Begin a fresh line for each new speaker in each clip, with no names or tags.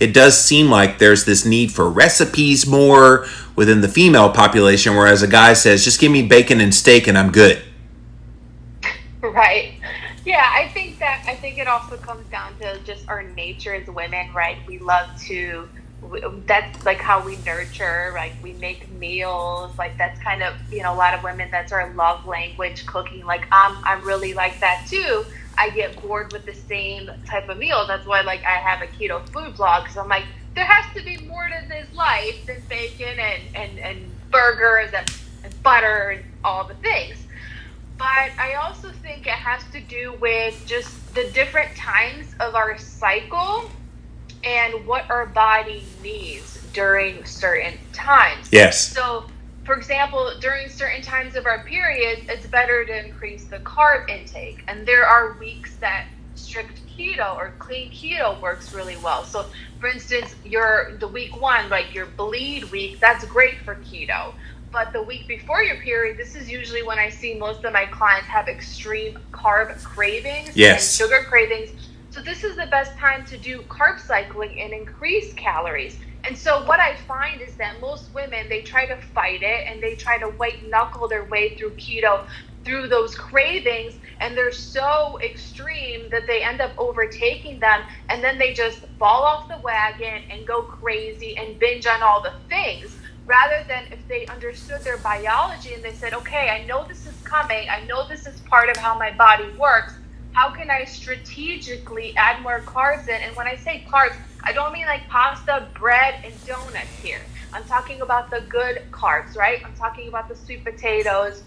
it does seem like there's this need for recipes more within the female population, whereas a guy says, just give me bacon and steak and I'm good.
Right. Yeah, I think it also comes down to just our nature as women, right? We love to that's like how we nurture, like we make meals, like that's kind of, a lot of women, that's our love language, cooking. Like I'm really like that too. I get bored with the same type of meal. That's why like I have a keto food blog, because I'm like, there has to be more to this life than bacon and burgers and butter and all the things. But I also think it has to do with just the different times of our cycle and what our body needs during certain times.
Yes.
So, for example, during certain times of our periods, it's better to increase the carb intake. And there are weeks that strict keto or clean keto works really well. So, for instance, the week one, like your bleed week, that's great for keto. But the week before your period, this is usually when I see most of my clients have extreme carb cravings and sugar cravings. So this is the best time to do carb cycling and increase calories. And so what I find is that most women, they try to fight it and they try to white knuckle their way through keto, through those cravings, and they're so extreme that they end up overtaking them, and then they just fall off the wagon and go crazy and binge on all the things. Rather than if they understood their biology and they said, okay, I know this is coming, I know this is part of how my body works, how can I strategically add more carbs in? And when I say carbs, I don't mean like pasta, bread, and donuts here. I'm talking about the good carbs, right? I'm talking about the sweet potatoes,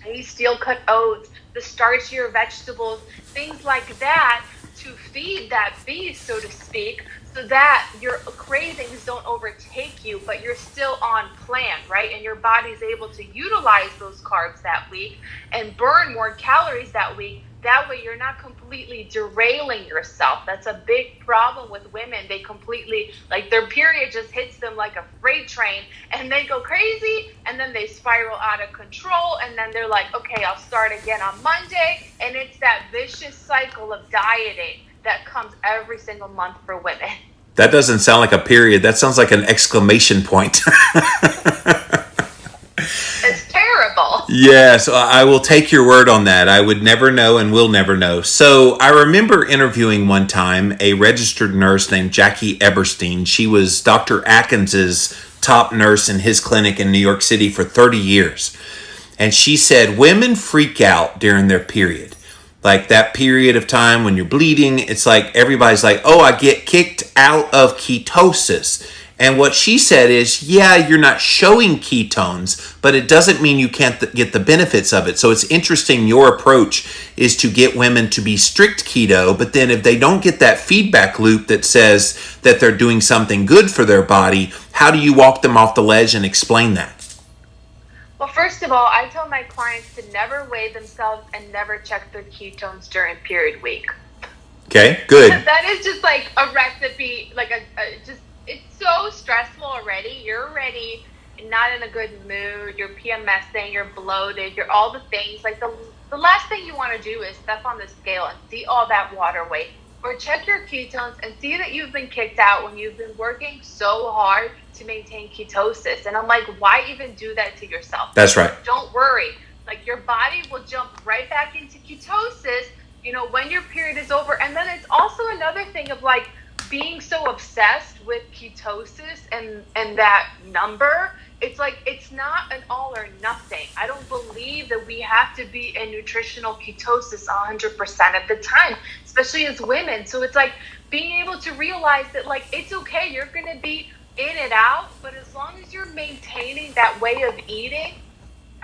any steel cut oats, the starchier vegetables, things like that, to feed that beast, so to speak, so that your cravings don't overtake you, but you're still on plan, right? And your body's able to utilize those carbs that week and burn more calories that week. That way you're not completely derailing yourself. That's a big problem with women. They completely, like their period just hits them like a freight train and they go crazy and then they spiral out of control and then they're like, okay, I'll start again on Monday. And it's that vicious cycle of dieting that comes every single month for women.
That doesn't sound like a period. That sounds like an exclamation point.
It's terrible.
Yes, I will take your word on that. I would never know and will never know. So I remember interviewing one time a registered nurse named Jackie Eberstein. She was Dr. Atkins's top nurse in his clinic in New York City for 30 years. And she said women freak out during their period. Like that period of time when you're bleeding, it's like everybody's like, oh, I get kicked out of ketosis. And what she said is, yeah, you're not showing ketones, but it doesn't mean you can't get the benefits of it. So it's interesting, your approach is to get women to be strict keto, but then if they don't get that feedback loop that says that they're doing something good for their body, how do you walk them off the ledge and explain that?
Well, first of all, I tell my clients to never weigh themselves and never check their ketones during period week.
Okay, good.
That is just like a recipe, like just, it's so stressful already. You're already not in a good mood. You're PMSing, you're bloated, you're all the things. Like the last thing you want to do is step on the scale and see all that water weight. Or check your ketones and see that you've been kicked out when you've been working so hard to maintain ketosis. And I'm like, why even do that to yourself?
That's right.
Don't worry. Like your body will jump right back into ketosis, when your period is over. And then it's also another thing of like being so obsessed with ketosis and that number. It's like, it's not an all or nothing. I don't believe that we have to be in nutritional ketosis 100% of the time, especially as women. So it's like being able to realize that like, it's okay. You're going to be in and out, but as long as you're maintaining that way of eating,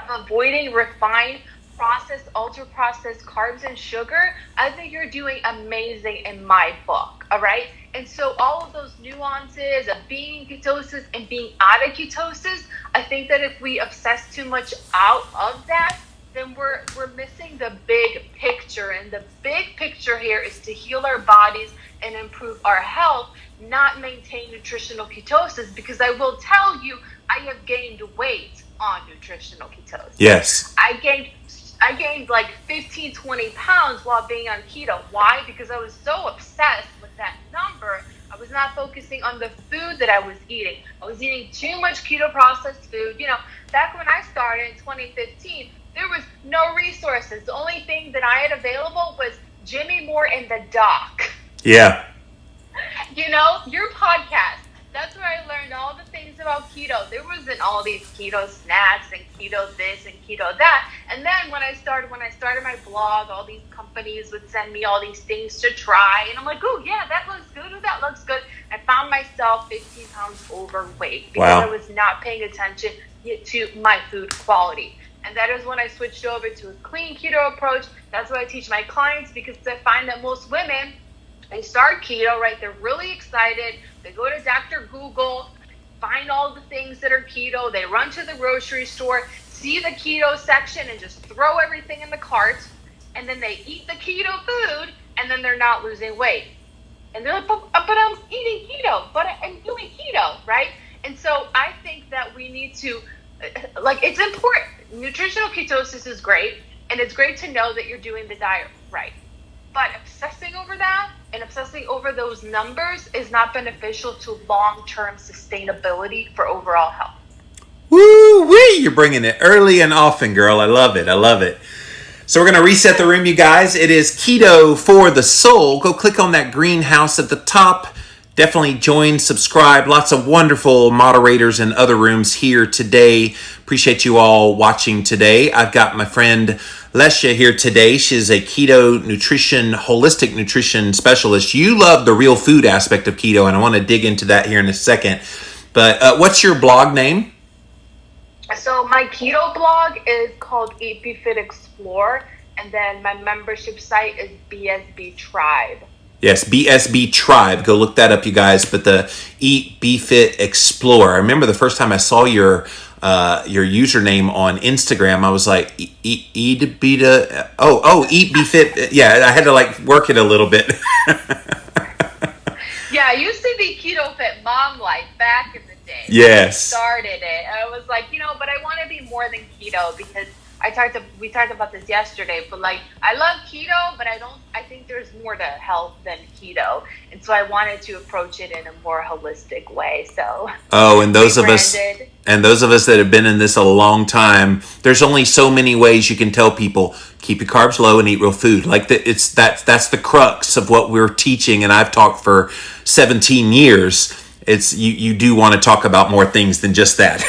of avoiding refined, processed, ultra-processed carbs and sugar, I think you're doing amazing in my book, all right? And so all of those nuances of being in ketosis and being out of ketosis, I think that if we obsess too much out of that, then we're missing the big picture. And the big picture here is to heal our bodies and improve our health, not maintain nutritional ketosis, because I will tell you, I have gained weight on nutritional ketosis.
Yes.
I gained like 15, 20 pounds while being on keto. Why? Because I was so obsessed with that number. I was not focusing on the food that I was eating. I was eating too much keto processed food. Back when I started in 2015, there was no resources. The only thing that I had available was Jimmy Moore and the Doc.
Yeah.
Your podcast. That's where I learned all the things about keto. There wasn't all these keto snacks and keto this and keto that. And then when I started my blog, all these companies would send me all these things to try. And I'm like, oh, yeah, that looks good. Oh, that looks good. I found myself 15 pounds overweight because I was not paying attention to my food quality. And that is when I switched over to a clean keto approach. That's what I teach my clients, because I find that most women, they start keto, right? They're really excited. They go to Dr. Google, find all the things that are keto. They run to the grocery store, see the keto section, and just throw everything in the cart. And then they eat the keto food, and then they're not losing weight. And they're like, but I'm eating keto, but I'm doing keto, right? And so I think that we need to, it's important. Nutritional ketosis is great, and it's great to know that you're doing the diet right. But obsessing over that and obsessing over those numbers is not beneficial to long-term sustainability for overall health.
Woo-wee! You're bringing it early and often, girl. I love it. I love it. So we're going to reset the room, you guys. It is Keto for the Soul. Go click on that greenhouse at the top. Definitely join, subscribe. Lots of wonderful moderators in other rooms here today. Appreciate you all watching today. I've got my friend Lesha here today. She's a keto nutrition, holistic nutrition specialist. You love the real food aspect of keto, and I want to dig into that here in a second. But what's your blog name?
So my keto blog is called Eat, Be Fit, Explore. And then my membership site is BSB Tribe.
Yes, BSB Tribe. Go look that up, you guys. But the Eat, Be Fit, Explore. I remember the first time I saw your username on Instagram, I was like, Eat, Be Fit. Yeah, I had to work it a little bit.
Yeah, I used to be Keto Fit Mom Life back in the day.
Yes.
When I started it. I was like, but I want to be more than keto, because we talked about this yesterday, but I love keto, but I think there's more to health than keto. And so I wanted to approach it in a more holistic way. So
and those of us that have been in this a long time, there's only so many ways you can tell people keep your carbs low and eat real food. That's the crux of what we're teaching, and I've talked for 17 years. It's you do want to talk about more things than just that.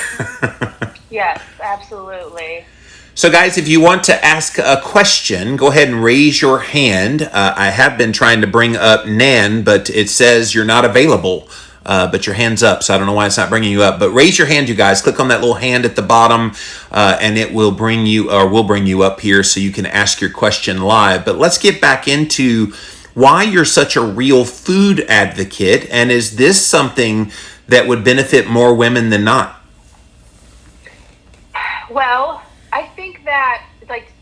Yes, absolutely.
So guys, if you want to ask a question, go ahead and raise your hand. I have been trying to bring up Nan, but it says you're not available, but your hand's up, so I don't know why it's not bringing you up. But raise your hand, you guys. Click on that little hand at the bottom, and it will bring you, or will bring you up here so you can ask your question live. But let's get back into why you're such a real food advocate, and is this something that would benefit more women than not?
Well, I think that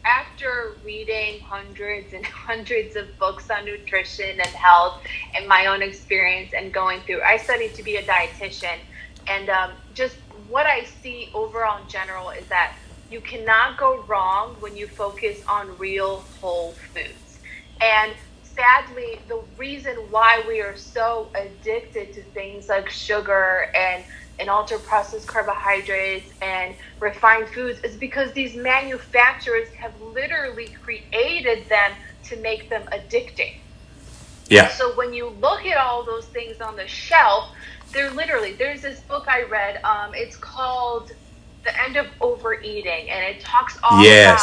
after reading hundreds and hundreds of books on nutrition and health and my own experience and going through, I studied to be a dietitian, and just what I see overall in general is that you cannot go wrong when you focus on real whole foods. And sadly, the reason why we are so addicted to things like sugar and ultra-processed carbohydrates and refined foods is because these manufacturers have literally created them to make them addicting.
Yeah.
So when you look at all those things on the shelf, there's this book I read, it's called The End of Overeating, and it talks all about,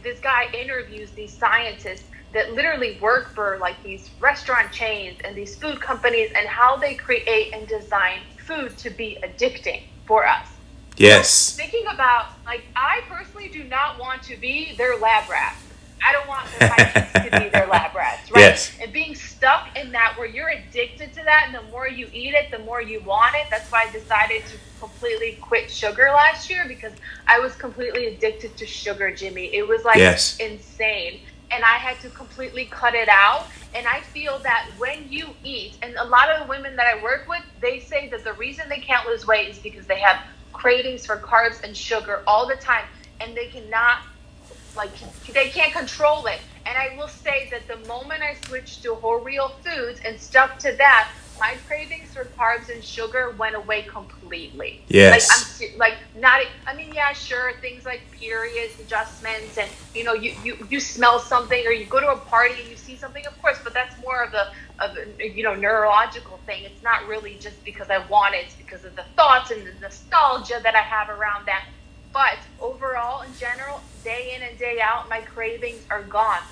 this guy interviews these scientists that literally work for these restaurant chains and these food companies, and how they create and design food to be addicting for us.
Yes.
So thinking about, I personally do not want to be their lab rat. I don't want my kids to be their lab rats, right?
Yes.
And being stuck in that where you're addicted to that, and the more you eat it, the more you want it. That's why I decided to completely quit sugar last year, because I was completely addicted to sugar, Jimmy. It was insane. And I had to completely cut it out. And I feel that when you eat, and a lot of the women that I work with, they say that the reason they can't lose weight is because they have cravings for carbs and sugar all the time, and they cannot, they can't control it. And I will say that the moment I switched to whole real foods and stuck to that, my cravings for carbs and sugar went away completely.
Yes.
Like not. I mean, yeah, sure, things like periods, adjustments, and you smell something, or you go to a party and you see something, of course, but that's more of a neurological thing. It's not really just because I want it. It's because of the thoughts and the nostalgia that I have around that. But overall, in general, day in and day out, my cravings are gone.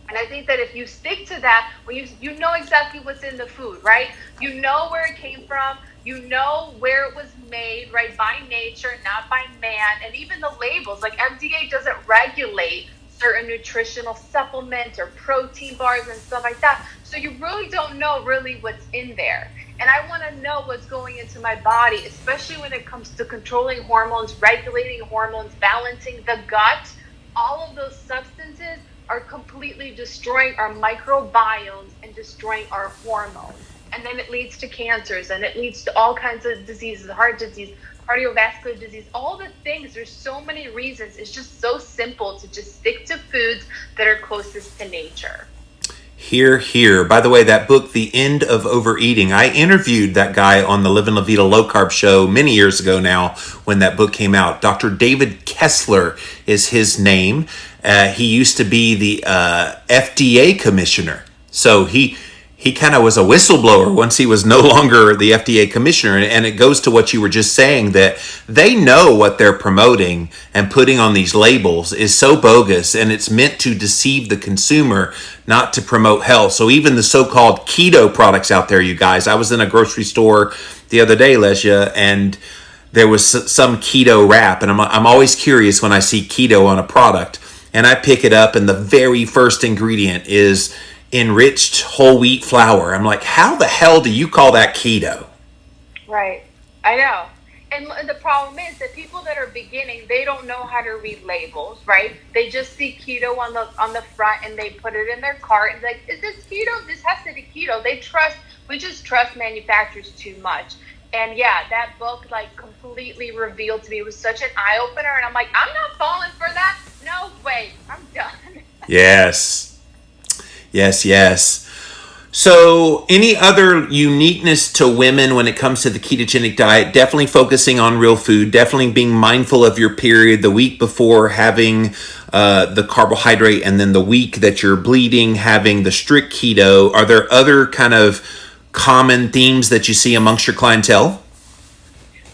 And I think that if you stick to that, when you know exactly what's in the food, right? You know where it came from. You know where it was made, right? By nature, not by man. And even the labels, like FDA doesn't regulate certain nutritional supplements or protein bars and stuff like that. So you really don't know really what's in there. And I want to know what's going into my body, especially when it comes to controlling hormones, regulating hormones, balancing the gut. All of those substances are completely destroying our microbiomes and destroying our hormones. And then it leads to cancers, and it leads to all kinds of diseases, heart disease, cardiovascular disease, all the things. There's so many reasons. It's just so simple to just stick to foods that are closest to nature.
Hear, hear. By the way, that book, The End of Overeating, I interviewed that guy on the Livin' La Vida Low Carb show many years ago now when that book came out. Dr. David Kessler is his name. He used to be the FDA commissioner. So he kind of was a whistleblower once he was no longer the FDA commissioner. And it goes to what you were just saying, that they know what they're promoting and putting on these labels is so bogus, and it's meant to deceive the consumer, not to promote health. So even the so-called keto products out there, you guys, I was in a grocery store the other day, Lesia, and there was some keto wrap. And I'm always curious when I see keto on a product, and I pick it up, and the very first ingredient is enriched whole wheat flour. I'm like, how the hell do you call that keto?
Right. I know. And the problem is that people that are beginning, they don't know how to read labels, right? They just see keto on the front, and they put it in their cart and like, is this keto? This has to be keto. We just trust manufacturers too much. And yeah, that book like completely revealed to me, it was such an eye opener, and I'm like, I'm not falling for that. No way. I'm done.
Yes. Yes. So any other uniqueness to women when it comes to the ketogenic diet? Definitely focusing on real food, definitely being mindful of your period the week before, having the carbohydrate, and then the week that you're bleeding, having the strict keto. Are there other kind of common themes that you see amongst your clientele?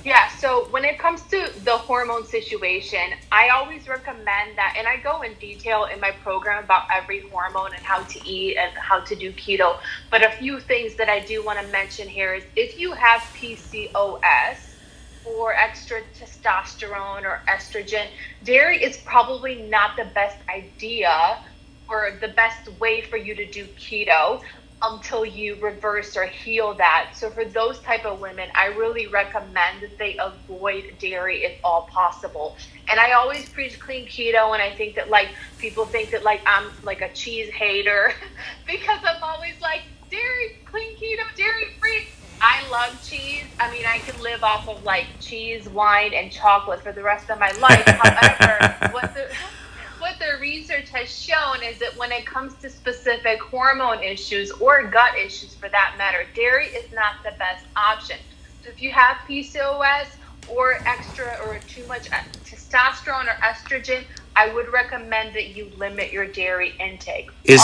Yeah, so when it comes to the hormone situation, I always recommend that, and I go in detail in my program about every hormone and how to eat and how to do keto. But a few things that I do want to mention here is if you have PCOS or extra testosterone or estrogen, dairy is probably not the best idea or the best way for you to do keto until you reverse or heal that. So for those type of women, I really recommend that they avoid dairy if all possible. And I always preach clean keto, and I think that like people think that like I'm like a cheese hater because I'm always like dairy, clean keto, dairy free. I love cheese. I mean, I can live off of like cheese, wine, and chocolate for the rest of my life. However, what the research has shown is that when it comes to specific hormone issues or gut issues for that matter, dairy is not the best option. So if you have PCOS or extra or too much testosterone or estrogen, I would recommend that you limit your dairy intake. With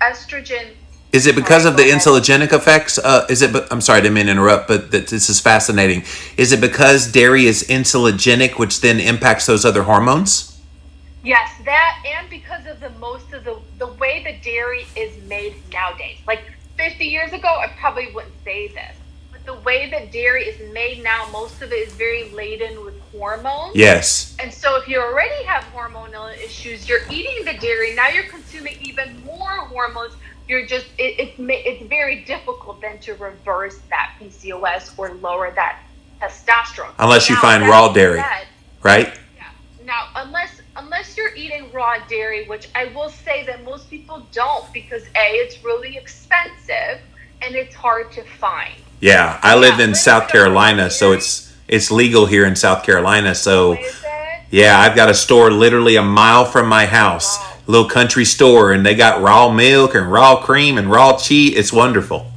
estrogen.
Is it because of the insulogenic effects? I'm sorry, I didn't mean to interrupt, but this is fascinating. Is it because dairy is insulogenic, which then impacts those other hormones?
Yes, that, and because of the way the dairy is made nowadays. Like 50 years ago, I probably wouldn't say this, but the way that dairy is made now, most of it is very laden with hormones.
Yes.
And so if you already have hormonal issues, you're eating the dairy, now you're consuming even more hormones. It's very difficult then to reverse that PCOS or lower that testosterone.
Unless you find raw dairy, right?
Yeah. Now, unless you're eating raw dairy, which I will say that most people don't, because it's really expensive and it's hard to find.
Yeah, I live in South Carolina, so it's legal here in South Carolina. So yeah, I've got a store literally a mile from my house, a little country store, and they got raw milk and raw cream and raw cheese. It's wonderful.